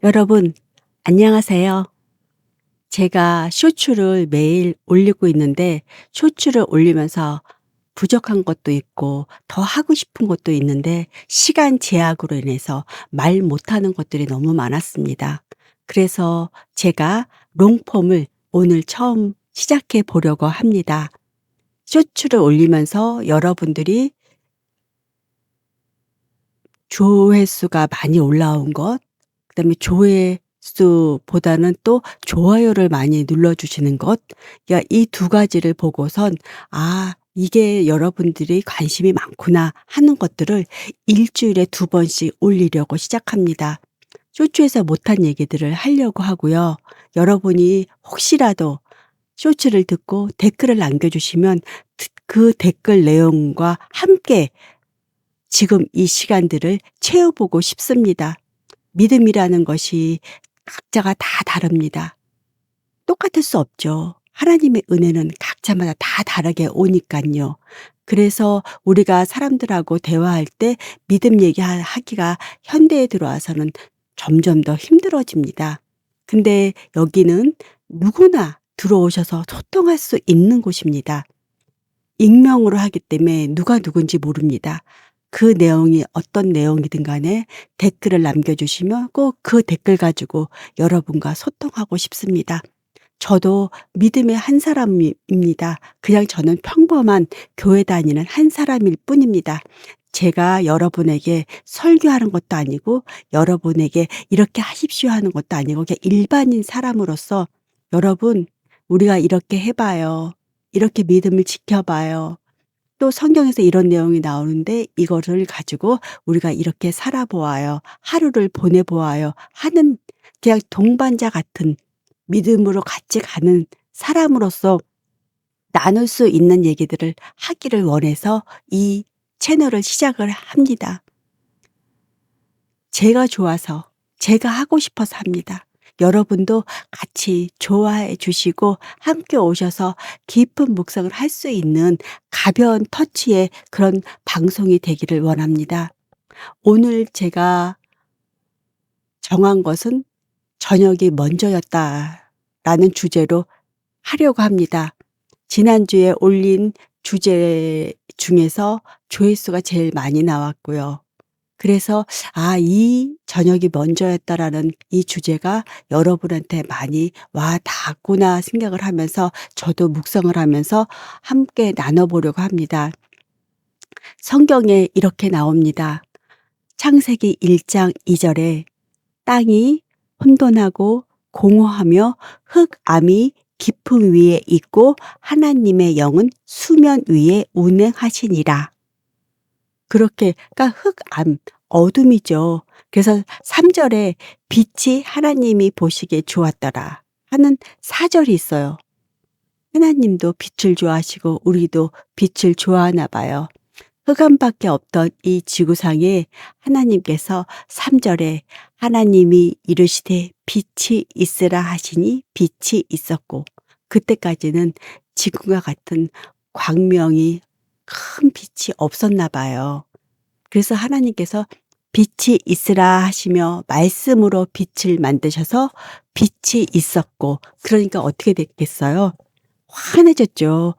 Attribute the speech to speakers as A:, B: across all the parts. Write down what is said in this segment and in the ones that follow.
A: 여러분, 안녕하세요. 제가 쇼츠를 매일 올리고 있는데, 쇼츠를 올리면서 부족한 것도 있고, 더 하고 싶은 것도 있는데, 시간 제약으로 인해서 말 못하는 것들이 너무 많았습니다. 그래서 제가 롱폼을 오늘 처음 시작해 보려고 합니다. 쇼츠를 올리면서 여러분들이 조회수가 많이 올라온 것, 그다음에 조회수보다는 또 좋아요를 많이 눌러 주시는 것. 그러니까 이 두 가지를 보고선 '아 이게 여러분들이 관심이 많구나.' 하는 것들을 일 주일에 두 번씩 올리려고 시작합니다. 쇼츠에서 못한 얘기들을 하려고 하고요. 여러분이 혹시라도 쇼츠를 듣고 댓글을 남겨 주시면 그 댓글 내용과 함께 지금 이 시간들을 채워보고 싶습니다. 믿음이라는 것이 각자가 다 다릅니다. 똑같을 수 없죠. 하나님의 은혜는 각자마다 다 다르게 오니깐요. 그래서 우리가 사람들하고 대화할 때 믿음 얘기하기가 현대에 들어와서는 점점 더 힘들어집니다. 근데 여기는 누구나 들어오셔서 소통할 수 있는 곳입니다. 익명으로 하기 때문에 누가 누군지 모릅니다. 그 내용이 어떤 내용이든 간에 댓글을 남겨주시면 꼭 그 댓글 가지고 여러분과 소통하고 싶습니다. 저도 믿음의 한 사람입니다. 그냥 저는 평범한 교회 다니는 한 사람일 뿐입니다. 제가 여러분에게 설교하는 것도 아니고 여러분에게 이렇게 하십시오 하는 것도 아니고 그냥 일반인 사람으로서 여러분 우리가 이렇게 해 봐요. 이렇게 믿음을 지켜 봐요. 또 성경에서 이런 내용이 나오는데 이거를 가지고 우리가 이렇게 살아 보아요. 하루를 보내 보아요. 하는 그냥 동반자 같은 믿음으로 같이 가는 사람으로서 나눌 수 있는 얘기들을 하기를 원해서 이 채널을 시작을 합니다. 제가 좋아서 제가 하고 싶어서 합니다. 여러분도 같이 좋아해 주시고 함께 오셔서 깊은 묵상을 할 수 있는 가벼운 터치의 그런 방송이 되기를 원합니다. 오늘 제가 정한 것은 '저녁이 먼저였다.'라는 주제로 하려고 합니다. 지난주에 올린 주제 중에서 조회수가 제일 많이 나왔고요. 그래서 '아 이 저녁이 먼저였다.'라는 이 주제가 여러분한테 많이 와 닿았구나 생각을 하면서 저도 묵상을 하면서 함께 나눠 보려고 합니다. 성경에 이렇게 나옵니다. 창세기 1장 2 절에 "땅이 혼돈하고 공허하며 흑암이 깊음 위에 있고 하나님의 영은 수면 위에 운행하시니라." 그렇게 그러니까 흑암, 어둠이죠. 그래서 3 절에 "빛이 하나님이 보시기에 좋았더라." 하는 4 절이 있어요. 하나님도 빛을 좋아하시고 우리도 빛을 좋아하나 봐요. 흑암밖에 없던 이 지구상에 하나님께서 3 절에 하나님이 이르시되 빛이 있으라 하시니 빛이 있었고 그때까지는 지금과 같은 광명이 큰 빛이 없었나 봐요. 그래서 하나님께서 빛이 있으라 하시며 말씀으로 빛을 만드셔서 빛이 있었고 그러니까 어떻게 됐겠어요? 환해졌죠.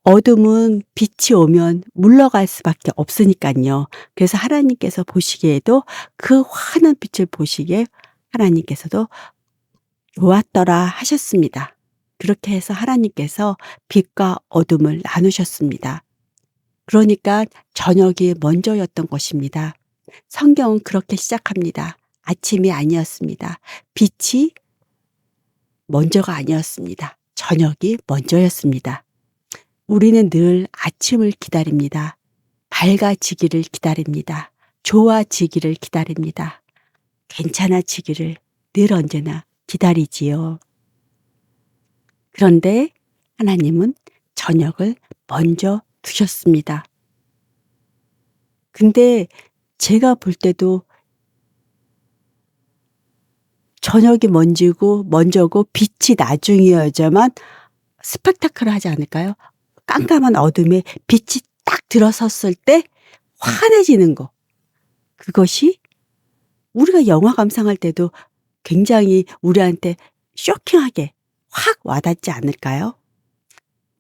A: 어둠은 빛이 오면 물러갈 수밖에 없으니깐요. 그래서 하나님께서 보시기에도 그 환한 빛을 보시기에 하나님께서도 "좋았더라." 하셨습니다. 그렇게 해서 하나님께서 빛과 어둠을 나누셨습니다. 그러니까 저녁이 먼저였던 것입니다. 성경은 그렇게 시작합니다. 아침이 아니었습니다. 빛이 먼저가 아니었습니다. 저녁이 먼저였습니다. 우리는 늘 아침을 기다립니다. 밝아지기를 기다립니다. 좋아지기를 기다립니다. 괜찮아지기를 늘 언제나 기다리지요. 그런데 하나님은 저녁을 먼저 두셨습니다. 근데 제가 볼 때도 저녁이 먼저고 빛이 나중이어야지만 스펙타클하지 않을까요? 깜깜한 어둠에 빛이 딱 들어섰을 때 환해지는 거. 그것이 우리가 영화 감상할 때도 굉장히 우리한테 쇼킹하게 확 와닿지 않을까요?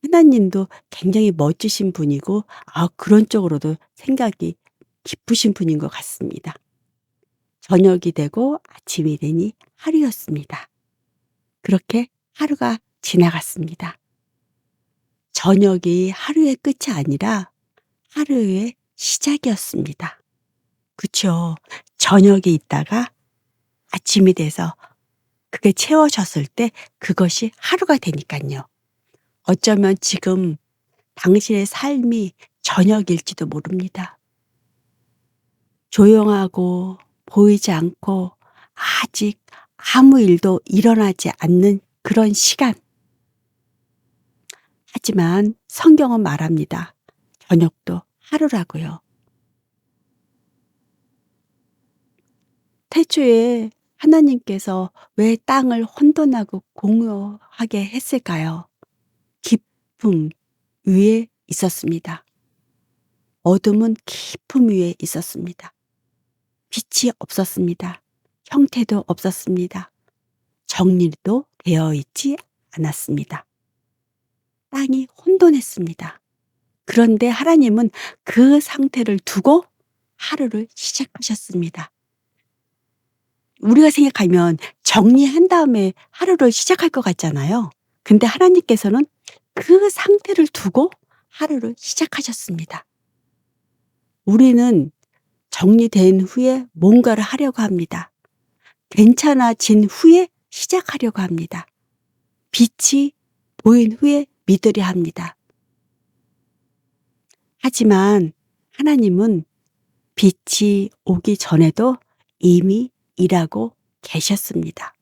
A: 하나님도 굉장히 멋지신 분이고 그런 쪽으로도 생각이 깊으신 분인 것 같습니다. 저녁이 되고 아침이 되니 하루였습니다. 그렇게 하루가 지나갔습니다. 저녁이 하루의 끝이 아니라 하루의 시작이었습니다. 그쵸? 저녁이 있다가 아침이 돼서 그게 채워졌을 때 그것이 하루가 되니깐요. 어쩌면 지금 당신의 삶이 저녁일지도 모릅니다. 조용하고 보이지 않고 아직 아무 일도 일어나지 않는 그런 시간. 하지만 성경은 말합니다. 저녁도 하루라고요. 태초에 하나님께서 왜 땅을 혼돈하고 공허하게 했을까요? 깊음 위에 있었습니다. 어둠은 깊음 위에 있었습니다. 빛이 없었습니다. 형태도 없었습니다. 정리도 되어 있지 않았습니다. 땅이 혼돈했습니다. 그런데 하나님은 그 상태를 두고 하루를 시작하셨습니다. 우리가 생각하면 정리한 다음에 하루를 시작할 것 같잖아요. 근데 하나님께서는 그 상태를 두고 하루를 시작하셨습니다. 우리는 정리된 후에 뭔가를 하려고 합니다. 괜찮아진 후에 시작하려고 합니다. 빛이 보인 후에 믿으려 합니다. 하지만 하나님은 빛이 오기 전에도 이미 일하고 계셨습니다.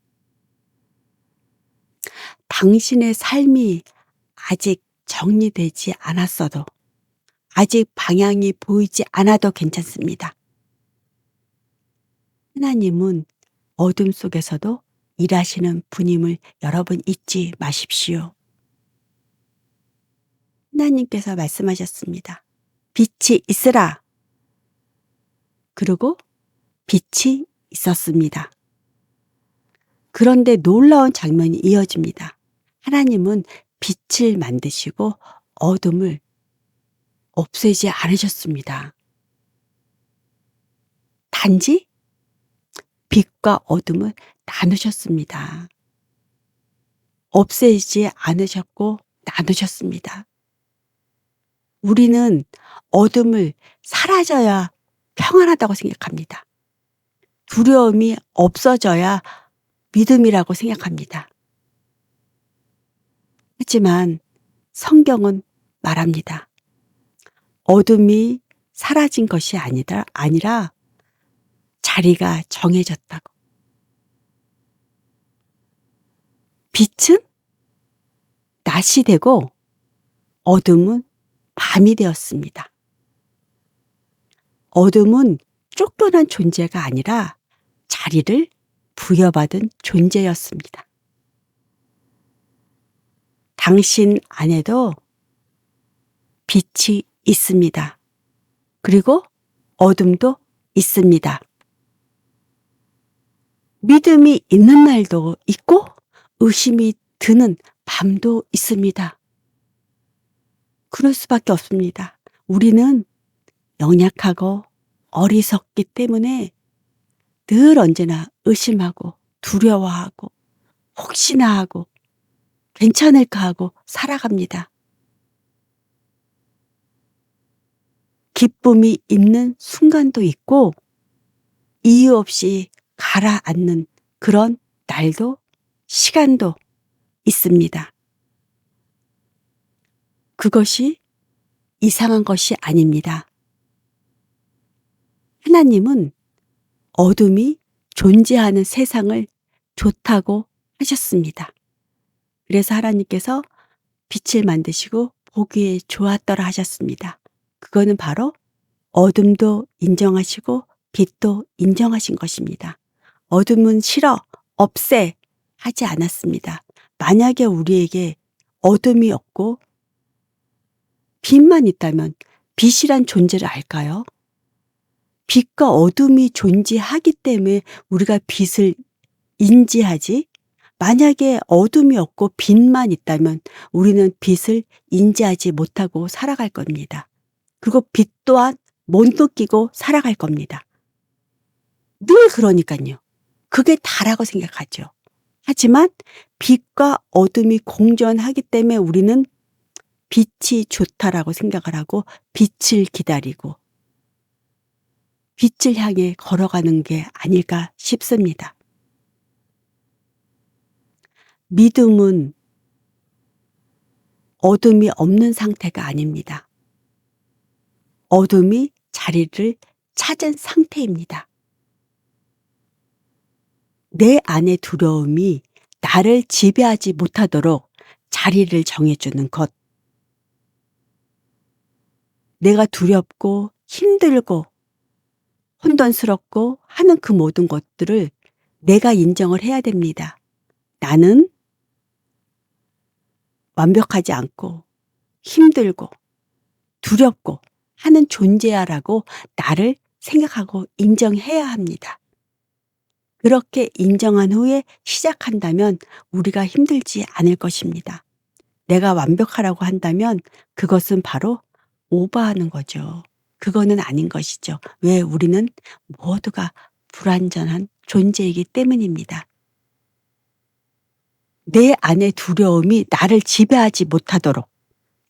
A: 당신의 삶이 아직 정리되지 않았어도, 아직 방향이 보이지 않아도 괜찮습니다. 하나님은 어둠 속에서도 일하시는 분임을 여러분 잊지 마십시오. 하나님께서 말씀하셨습니다. 빛이 있으라. 그리고 빛이 있었습니다. 그런데 놀라운 장면이 이어집니다. 하나님은 빛을 만드시고 어둠을 없애지 않으셨습니다. 단지 빛과 어둠을 나누셨습니다. 없애지 않으셨고 나누셨습니다. 우리는 어둠을 사라져야 평안하다고 생각합니다. 두려움이 없어져야 믿음이라고 생각합니다. 하지만 성경은 말합니다. 어둠이 사라진 것이 아니라 자리가 정해졌다고. 빛은 낮이 되고 어둠은 밤이 되었습니다. 어둠은 쫓겨난 존재가 아니라 자리를 부여받은 존재였습니다. 당신 안에도 빛이 있습니다. 그리고 어둠도 있습니다. 믿음이 있는 날도 있고 의심이 드는 밤도 있습니다. 그럴 수밖에 없습니다. 우리는 연약하고 어리석기 때문에 늘 언제나 의심하고 두려워하고 혹시나 하고 괜찮을까 하고 살아갑니다. 기쁨이 있는 순간도 있고 이유 없이 가라앉는 그런 날도 시간도 있습니다. 그것이 이상한 것이 아닙니다. 하나님은 어둠이 존재하는 세상을 좋다고 하셨습니다. 그래서 하나님께서 빛을 만드시고 보기에 좋았더라 하셨습니다. 그거는 바로 어둠도 인정하시고 빛도 인정하신 것입니다. 어둠은 싫어, 없애 하지 않았습니다. 만약에 우리에게 어둠이 없고 빛만 있다면 빛이란 존재를 알까요? 빛과 어둠이 존재하기 때문에 우리가 빛을 인지하지, 만약에 어둠이 없고 빛만 있다면 우리는 빛을 인지하지 못하고 살아갈 겁니다. 그리고 빛 또한 못 느끼고 살아갈 겁니다. 늘 그러니깐요. 그게 다라고 생각하죠. 하지만 빛과 어둠이 공존하기 때문에 우리는 빛이 좋다라고 생각을 하고 빛을 기다리고 빛을 향해 걸어가는 게 아닐까 싶습니다. 믿음은 어둠이 없는 상태가 아닙니다. 어둠이 자리를 찾은 상태입니다. 내 안의 두려움이 나를 지배하지 못하도록 자리를 정해주는 것. 내가 두렵고 힘들고 혼돈스럽고 하는 그 모든 것들을 내가 인정을 해야 됩니다. 나는 완벽하지 않고 힘들고 두렵고 하는 존재야라고 나를 생각하고 인정해야 합니다. 그렇게 인정한 후에 시작한다면 우리가 힘들지 않을 것입니다. 내가 완벽하라고 한다면 그것은 바로 오버하는 거죠. 그거는 아닌 것이죠. 왜? 우리는 모두가 불완전한 존재이기 때문입니다. 내 안의 두려움이 나를 지배하지 못하도록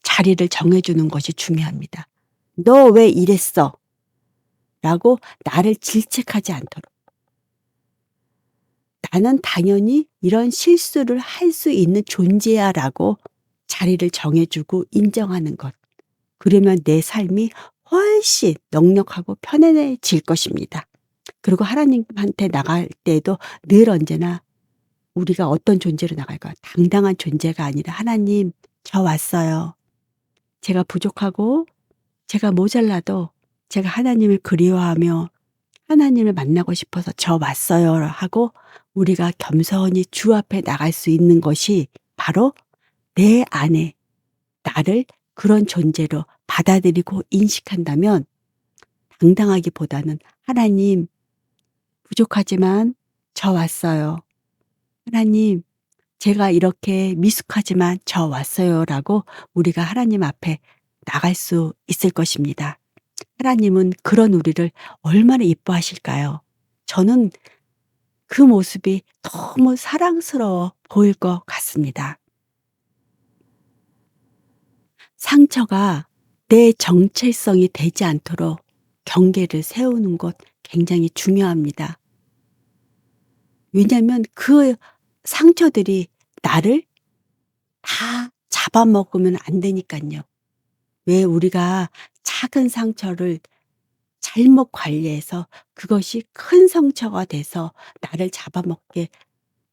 A: 자리를 정해주는 것이 중요합니다. 너 왜 이랬어? 라고 나를 질책하지 않도록. 나는 당연히 이런 실수를 할 수 있는 존재야 라고 자리를 정해주고 인정하는 것. 그러면 내 삶이 훨씬 넉넉하고 편안해질 것입니다. 그리고 하나님한테 나갈 때도 늘 언제나 우리가 어떤 존재로 나갈까요? 당당한 존재가 아니라 하나님, 저 왔어요. 제가 부족하고 제가 모자라도 제가 하나님을 그리워하며 하나님을 만나고 싶어서 저 왔어요 하고 우리가 겸손히 주 앞에 나갈 수 있는 것이 바로 내 안에 나를 그런 존재로 받아들이고 인식한다면 당당하기보다는 하나님 부족하지만 저 왔어요. 하나님 제가 이렇게 미숙하지만 저 왔어요라고 우리가 하나님 앞에 나갈 수 있을 것입니다. 하나님은 그런 우리를 얼마나 이뻐하실까요? 저는 그 모습이 너무 사랑스러워 보일 것 같습니다. 상처가 내 정체성이 되지 않도록 경계를 세우는 것 굉장히 중요합니다. 왜냐하면 그 상처들이 나를 다 잡아먹으면 안 되니깐요. 왜? 우리가 작은 상처를 잘못 관리해서 그것이 큰 상처가 돼서 나를 잡아먹게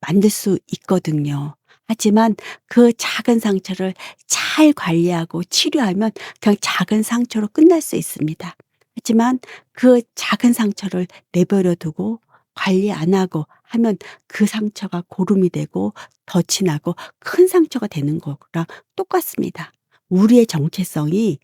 A: 만들 수 있거든요. 하지만 그 작은 상처를 잘 관리하고 치료하면 그냥 작은 상처로 끝날 수 있습니다. 하지만 그 작은 상처를 내버려 두고 관리 안 하고 하면 그 상처가 고름이 되고 덫이 나고 큰 상처가 되는 거랑 똑같습니다. 우리의 정체성이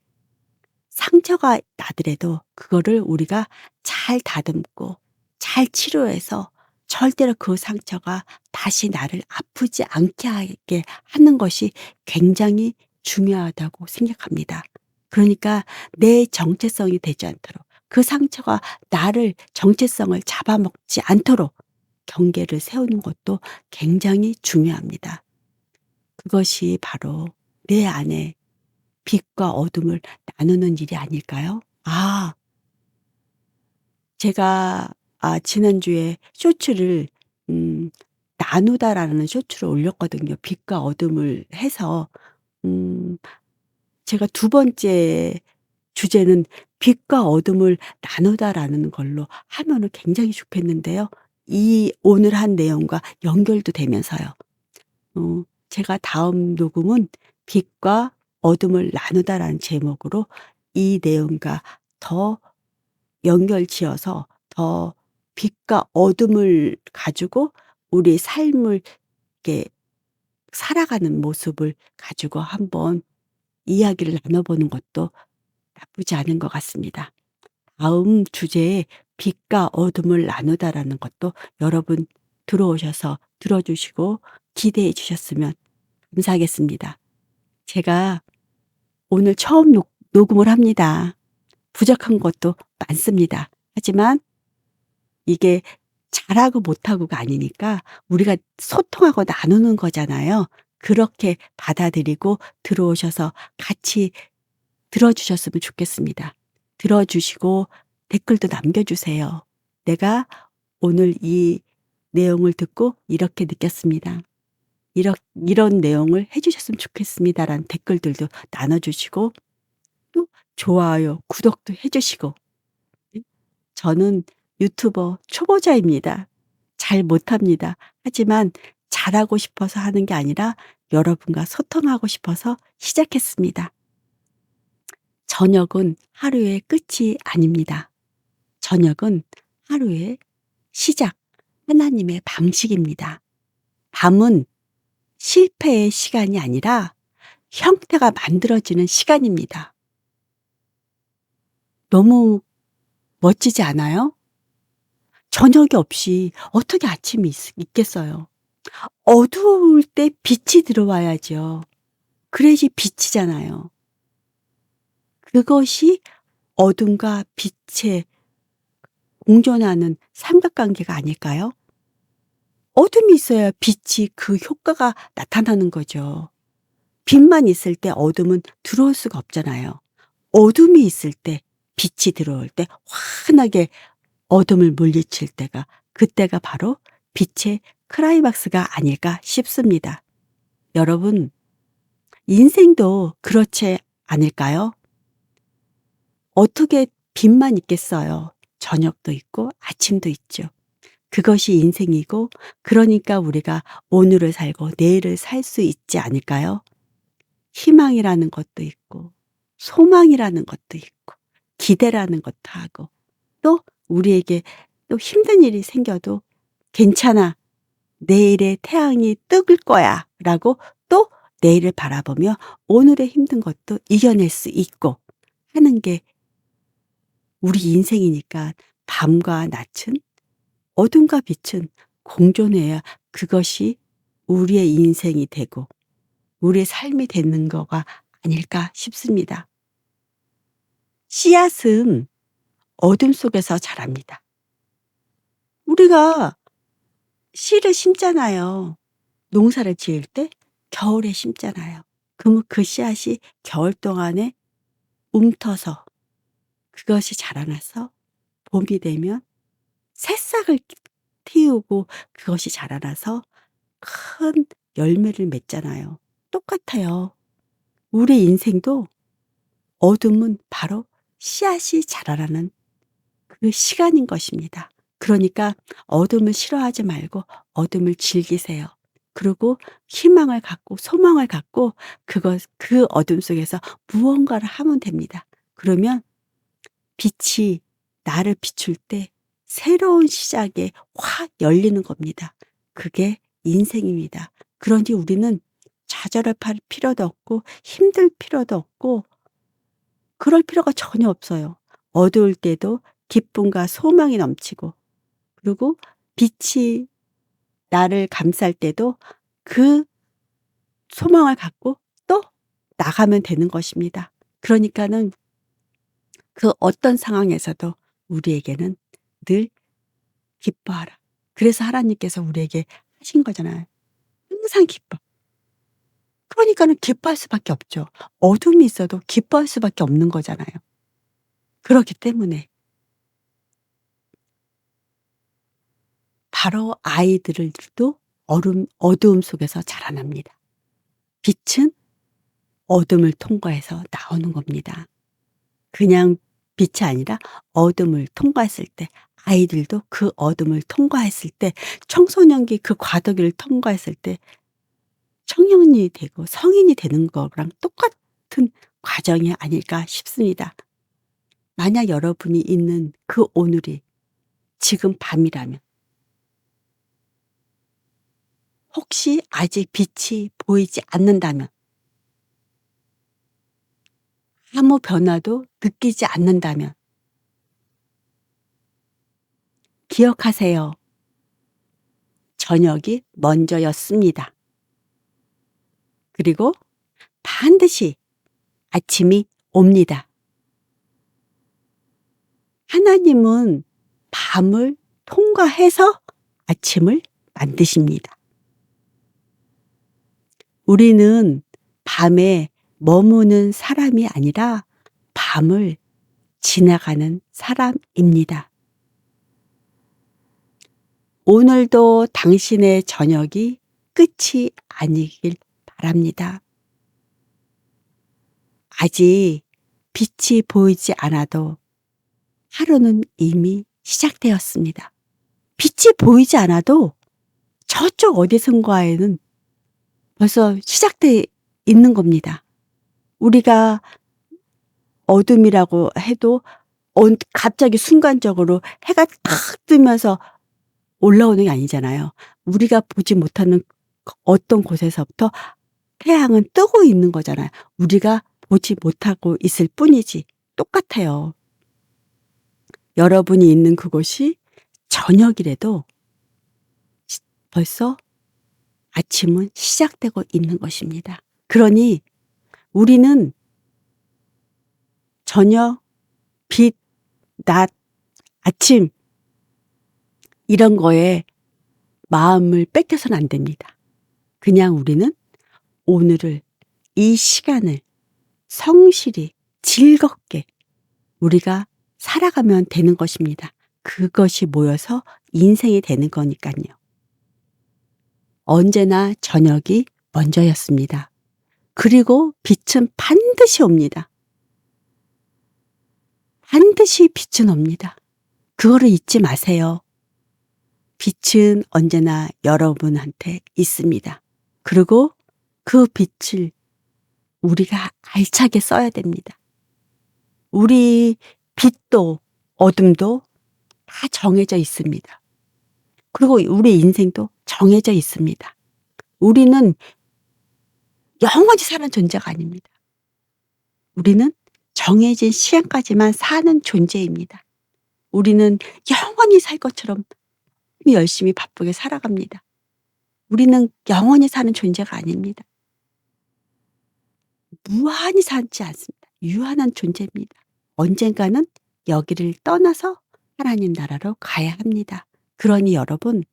A: 상처가 나더라도 그거를 우리가 잘 다듬고 잘 치료해서 절대로 그 상처가 다시 나를 아프지 않게 하게 하는 것이 굉장히 중요하다고 생각합니다. 그러니까 내 정체성이 되지 않도록 그 상처가 나를 정체성을 잡아먹지 않도록 경계를 세우는 것도 굉장히 중요합니다. 그것이 바로 내 안에 빛과 어둠을 나누는 일이 아닐까요? 제가 지난주에 쇼츠를 나누다라는 쇼츠를 올렸거든요. 빛과 어둠을 해서 음 제가 두 번째 주제는 빛과 어둠을 나누다라는 걸로 하면은 굉장히 좋겠는데요. 이 오늘 한 내용과 연결도 되면서요. 제가 다음 녹음은 빛과 어둠을 나누다라는 제목으로 이 내용과 더 연결지어서 더 빛과 어둠을 가지고 우리 삶을 이렇게 살아가는 모습을 가지고 한번 이야기를 나눠보는 것도 나쁘지 않은 것 같습니다. 다음 주제에 빛과 어둠을 나누다라는 것도 여러분 들어오셔서 들어주시고 기대해 주셨으면 감사하겠습니다. 제가 오늘 처음 녹음을 합니다. 부족한 것도 많습니다. 하지만 이게 잘하고 못하고가 아니니까 우리가 소통하고 나누는 거잖아요. 그렇게 받아들이고 들어오셔서 같이 들어주셨으면 좋겠습니다. 들어주시고 댓글도 남겨주세요. 내가 오늘 이 내용을 듣고 이렇게 느꼈습니다. 이런 내용을 해주셨으면 좋겠습니다라는 댓글들도 나눠주시고 또 좋아요, 구독도 해주시고. 저는 유튜버 초보자입니다. 잘 못합니다. 하지만 잘하고 싶어서 하는 게 아니라 여러분과 소통하고 싶어서 시작했습니다. 저녁은 하루의 끝이 아닙니다. 저녁은 하루의 시작, 하나님의 방식입니다. 밤은 실패의 시간이 아니라 형태가 만들어지는 시간입니다. 너무 멋지지 않아요? 저녁이 없이 어떻게 아침이 있겠어요? 어두울 때 빛이 들어와야죠. 그래야지 빛이잖아요. 그것이 어둠과 빛의 공존하는 삼각관계가 아닐까요? 어둠이 있어야 빛이 그 효과가 나타나는 거죠. 빛만 있을 때 어둠은 들어올 수가 없잖아요. 어둠이 있을 때 빛이 들어올 때 환하게 어둠을 물리칠 때가 그때가 바로 빛의 클라이막스가 아닐까 싶습니다. 여러분, 인생도 그렇지 않을까요? 어떻게 빛만 있겠어요? 저녁도 있고 아침도 있죠. 그것이 인생이고 그러니까 우리가 오늘을 살고 내일을 살 수 있지 않을까요? 희망이라는 것도 있고 소망이라는 것도 있고 기대라는 것도 하고 또 우리에게 또 힘든 일이 생겨도 괜찮아. 내일의 태양이 뜨을 거야. 라고 또 내일을 바라보며 오늘의 힘든 것도 이겨낼 수 있고 하는 게 우리 인생이니까 밤과 낮은 어둠과 빛은 공존해야 그것이 우리의 인생이 되고 우리의 삶이 되는 거가 아닐까 싶습니다. 씨앗은 어둠 속에서 자랍니다. 우리가 씨를 심잖아요. 농사를 지을 때 겨울에 심잖아요. 그러면 그 씨앗이 겨울 동안에 움터서 그것이 자라나서 봄이 되면 새싹을 틔우고 그것이 자라나서 큰 열매를 맺잖아요. 똑같아요. 우리 인생도 어둠은 바로 씨앗이 자라나는 그 시간인 것입니다. 그러니까 어둠을 싫어하지 말고 어둠을 즐기세요. 그리고 희망을 갖고 소망을 갖고 그 어둠 속에서 무언가를 하면 됩니다. 그러면 빛이 나를 비출 때 새로운 시작에 확 열리는 겁니다. 그게 인생입니다. 그러니 우리는 좌절할 필요도 없고 힘들 필요도 없고 그럴 필요가 전혀 없어요. 어두울 때도 기쁨과 소망이 넘치고 그리고 빛이 나를 감쌀 때도 그 소망을 갖고 또 나가면 되는 것입니다. 그러니까는 그 어떤 상황에서도 우리에게는 늘 기뻐하라. 그래서 하나님께서 우리에게 하신 거잖아요. 항상 기뻐. 그러니까는 기뻐할 수밖에 없죠. 어둠이 있어도 기뻐할 수밖에 없는 거잖아요. 그렇기 때문에 바로 아이들도 어두움 속에서 자라납니다. 빛은 어둠을 통과해서 나오는 겁니다. 그냥 빛이 아니라 어둠을 통과했을 때 아이들도 그 어둠을 통과했을 때 청소년기 그 과도기를 통과했을 때 청년이 되고 성인이 되는 거랑 똑같은 과정이 아닐까 싶습니다. 만약 여러분이 있는 그 오늘이 지금 밤이라면 혹시 아직 빛이 보이지 않는다면 아무 변화도 느끼지 않는다면 기억하세요. 저녁이 먼저였습니다. 그리고 반드시 아침이 옵니다. 하나님은 밤을 통과해서 아침을 만드십니다. 우리는 밤에 머무는 사람이 아니라 밤을 지나가는 사람입니다. 오늘도 당신의 저녁이 끝이 아니길 바랍니다. 아직 빛이 보이지 않아도 하루는 이미 시작되었습니다. 빛이 보이지 않아도 저쪽 어디선가에는 벌써 시작돼 있는 겁니다. 우리가 어둠이라고 해도 갑자기 순간적으로 해가 탁 뜨면서 올라오는 게 아니잖아요. 우리가 보지 못하는 어떤 곳에서부터 태양은 뜨고 있는 거잖아요. 우리가 보지 못하고 있을 뿐이지. 똑같아요. 여러분이 있는 그곳이 저녁이라도 벌써 아침은 시작되고 있는 것입니다. 그러니 우리는 저녁, 빛, 낮, 아침 이런 거에 마음을 뺏겨서는 안 됩니다. 그냥 우리는 오늘을, 이 시간을 성실히 즐겁게 우리가 살아가면 되는 것입니다. 그것이 모여서 인생이 되는 거니까요. 언제나 저녁이 먼저였습니다. 그리고 빛은 반드시 옵니다. 반드시 빛은 옵니다. 그거를 잊지 마세요. 빛은 언제나 여러분한테 있습니다. 그리고 그 빛을 우리가 알차게 써야 됩니다. 우리 빛도 어둠도 다 정해져 있습니다. 그리고 우리 인생도 정해져 있습니다. 우리는 영원히 사는 존재가 아닙니다. 우리는 정해진 시간까지만 사는 존재입니다. 우리는 영원히 살 것처럼 열심히 바쁘게 살아갑니다. 우리는 영원히 사는 존재가 아닙니다. 무한히 살지 않습니다. 유한한 존재입니다. 언젠가는 여기를 떠나서 하나님 나라로 가야 합니다. 그러니 여러분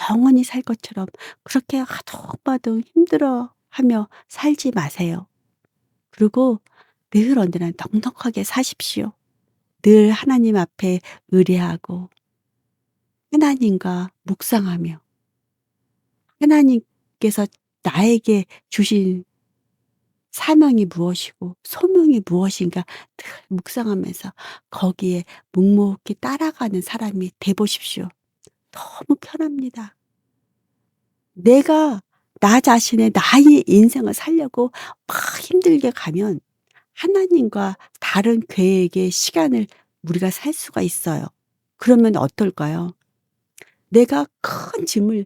A: 영원히 살 것처럼 그렇게 아둥바둥 힘들어하며 살지 마세요. 그리고 늘 언제나 넉넉하게 사십시오. 늘 하나님 앞에 의뢰하고 하나님과 묵상하며 하나님께서 나에게 주신 사명이 무엇이고 소명이 무엇인가 늘 묵상하면서 거기에 묵묵히 따라가는 사람이 돼 보십시오. 너무 편합니다. 내가 나 자신의 나의 인생을 살려고 막 힘들게 가면 하나님과 다른 계획의 시간을 우리가 살 수가 있어요. 그러면 어떨까요? 내가 큰 짐을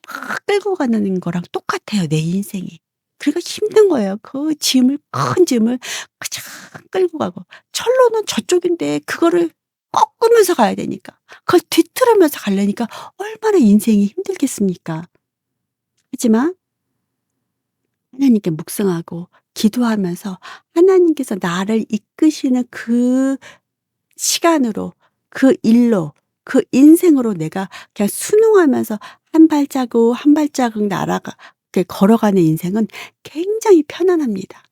A: 막 끌고 가는 거랑 똑같아요, 내 인생이. 그러니까 힘든 거예요. 그 짐을 큰 짐을 그냥 끌고 가고 철로는 저쪽인데 그거를 꺾으면서 가야 되니까 그걸 뒤틀으면서 가려니까 얼마나 인생이 힘들겠습니까? 하지만 하나님께 묵상하고 기도하면서 하나님께서 나를 이끄시는 그 시간으로 그 일로 그 인생으로 내가 그냥 순응하면서 한 발자국 한 발자국 걸어가는 인생은 굉장히 편안합니다.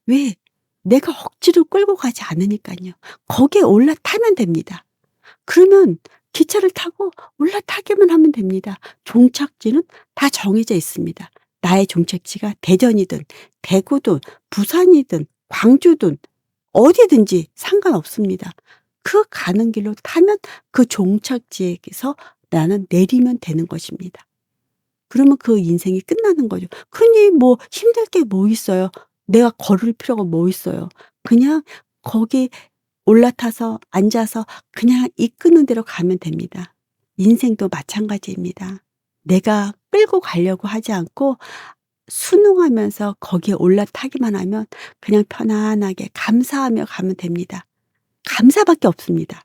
A: 왜? 내가 억지로 끌고 가지 않으니까요. 거기에 올라타면 됩니다. 그러면 기차를 타고 올라타기만 하면 됩니다. 종착지는 다 정해져 있습니다. 나의 종착지가 대전이든 대구든 부산이든 광주든 어디든지 상관없습니다. 그 가는 길로 타면 그 종착지에서 나는 내리면 되는 것입니다. 그러면 그 인생이 끝나는 거죠. 그러니 뭐 힘들 게 뭐 있어요. 내가 걸을 필요가 뭐 있어요. 그냥 거기 올라타서 앉아서 그냥 이끄는 대로 가면 됩니다. 인생도 마찬가지입니다. 내가 끌고 가려고 하지 않고 순응하면서 거기에 올라타기만 하면 그냥 편안하게 감사하며 가면 됩니다. 감사밖에 없습니다.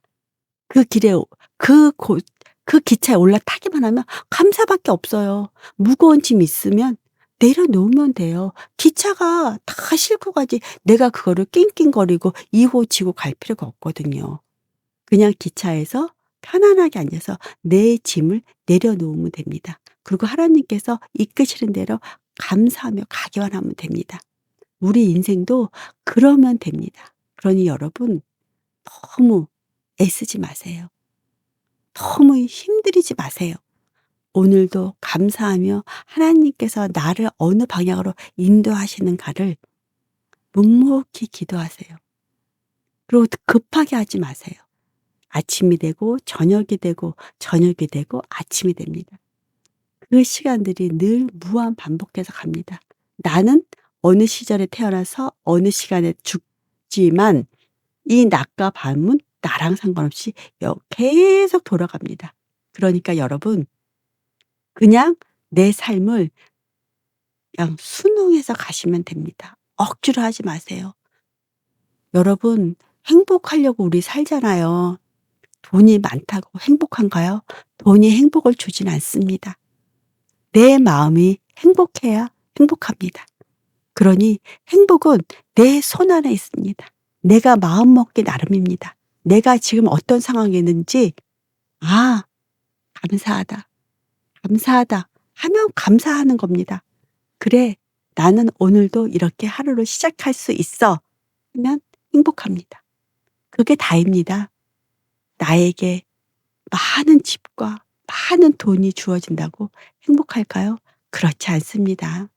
A: 그 길에 그 고 그 기차에 올라타기만 하면 감사밖에 없어요. 무거운 짐 있으면 내려놓으면 돼요. 기차가 다 싣고 가지 내가 그거를 낑낑거리고 이호지고 갈 필요가 없거든요. 그냥 기차에서 편안하게 앉아서 내 짐을 내려놓으면 됩니다. 그리고 하나님께서 이끄시는 대로 감사하며 가기만 하면 됩니다. 우리 인생도 그러면 됩니다. 그러니 여러분 너무 애쓰지 마세요. 너무 힘들이지 마세요. 오늘도 감사하며 하나님께서 나를 어느 방향으로 인도하시는가를 묵묵히 기도하세요. 그리고 급하게 하지 마세요. 아침이 되고 저녁이 되고 저녁이 되고 아침이 됩니다. 그 시간들이 늘 무한 반복해서 갑니다. 나는 어느 시절에 태어나서 어느 시간에 죽지만 이 낮과 밤은 나랑 상관없이 계속 돌아갑니다. 그러니까 여러분 그냥 내 삶을 그냥 순응해서 가시면 됩니다. 억지로 하지 마세요. 여러분 행복하려고 우리 살잖아요. 돈이 많다고 행복한가요? 돈이 행복을 주진 않습니다. 내 마음이 행복해야 행복합니다. 그러니 행복은 내 손안에 있습니다. 내가 마음먹기 나름입니다. 내가 지금 어떤 상황에 있는지 아 감사하다. 감사하다 하면 감사하는 겁니다. 그래 나는 오늘도 이렇게 하루를 시작할 수 있어 하면 행복합니다. 그게 다입니다. 나에게 많은 집과 많은 돈이 주어진다고 행복할까요? 그렇지 않습니다.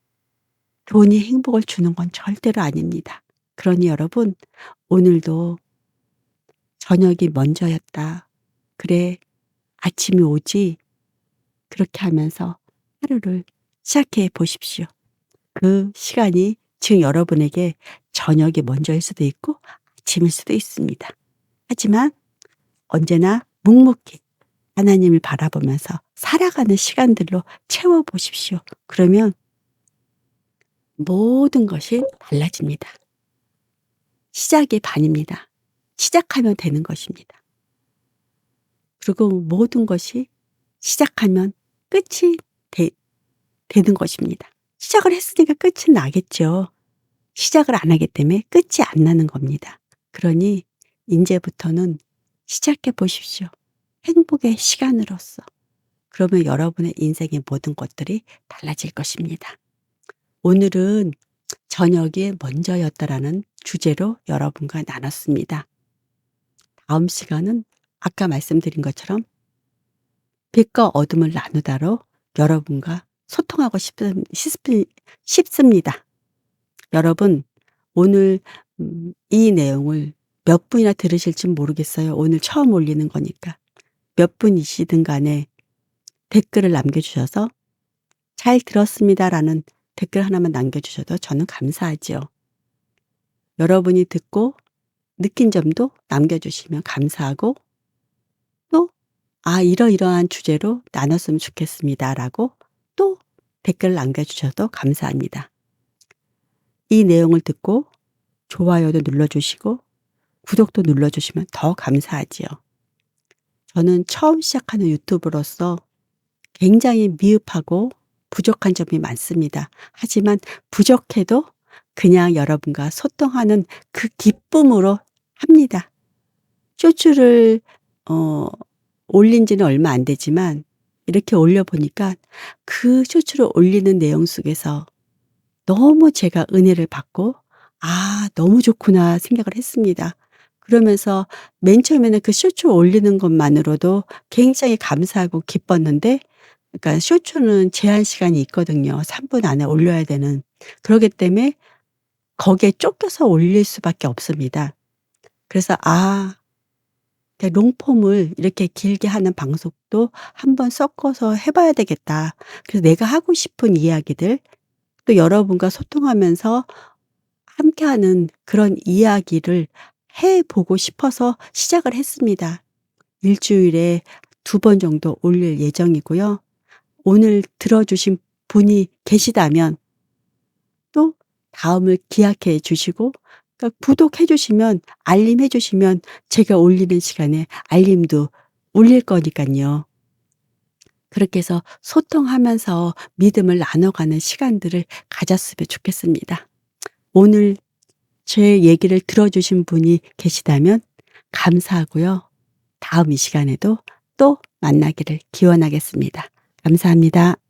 A: 돈이 행복을 주는 건 절대로 아닙니다. 그러니 여러분 오늘도 저녁이 먼저였다. 그래 아침이 오지. 그렇게 하면서 하루를 시작해 보십시오. 그 시간이 지금 여러분에게 저녁이 먼저일 수도 있고 아침일 수도 있습니다. 하지만 언제나 묵묵히 하나님을 바라보면서 살아가는 시간들로 채워 보십시오. 그러면 모든 것이 달라집니다. 시작이 반입니다. 시작하면 되는 것입니다. 그리고 모든 것이 시작하면 끝이 되는 것입니다. 시작을 했으니까 끝은 나겠죠. 시작을 안 하기 때문에 끝이 안 나는 겁니다. 그러니 이제부터는 시작해 보십시오. 행복의 시간으로서. 그러면 여러분의 인생의 모든 것들이 달라질 것입니다. 오늘은 저녁이 먼저였다라는 주제로 여러분과 나눴습니다. 다음 시간은 아까 말씀드린 것처럼 빛과 어둠을 나누다로 여러분과 소통하고 싶습니다. 여러분 오늘 이 내용을 몇 분이나 들으실지 모르겠어요. 오늘 처음 올리는 거니까. 몇 분이시든 간에 댓글을 남겨주셔서 잘 들었습니다라는 댓글 하나만 남겨주셔도 저는 감사하지요. 여러분이 듣고 느낀 점도 남겨주시면 감사하고 또 이러이러한 주제로 나눴으면 좋겠습니다라고 또 댓글 남겨주셔도 감사합니다. 이 내용을 듣고 좋아요도 눌러주시고 구독도 눌러주시면 더 감사하지요. 저는 처음 시작하는 유튜브로서 굉장히 미흡하고 부족한 점이 많습니다. 하지만 부족해도 그냥 여러분과 소통하는 그 기쁨으로 합니다. 쇼츠를 올린 지는 얼마 안 되지만 이렇게 올려보니까 그 쇼츠를 올리는 내용 속에서 너무 제가 은혜를 받고 너무 좋구나 생각을 했습니다. 그러면서 맨 처음에는 그 쇼츠 올리는 것만으로도 굉장히 감사하고 기뻤는데 그러니까 쇼츠는 제한 시간이 있거든요. 3분 안에 올려야 되는. 그러기 때문에 거기에 쫓겨서 올릴 수밖에 없습니다. 그래서 롱폼을 이렇게 길게 하는 방송도 한번 섞어서 해 봐야 되겠다. 그래서 내가 하고 싶은 이야기들 또 여러분과 소통하면서 함께하는 그런 이야기를 해 보고 싶어서 시작을 했습니다. 일주일에 2번 정도 올릴 예정이고요. 오늘 들어주신 분이 계시다면 또 다음을 기약해 주시고 그러니까 구독해 주시면 알림해 주시면 제가 올리는 시간에 알림도 울릴 거니깐요. 그렇게 해서 소통하면서 믿음을 나눠가는 시간들을 가졌으면 좋겠습니다. 오늘 제 얘기를 들어 주신 분이 계시다면 감사하고요. 다음 이 시간에도 또 만나기를 기원하겠습니다. 감사합니다.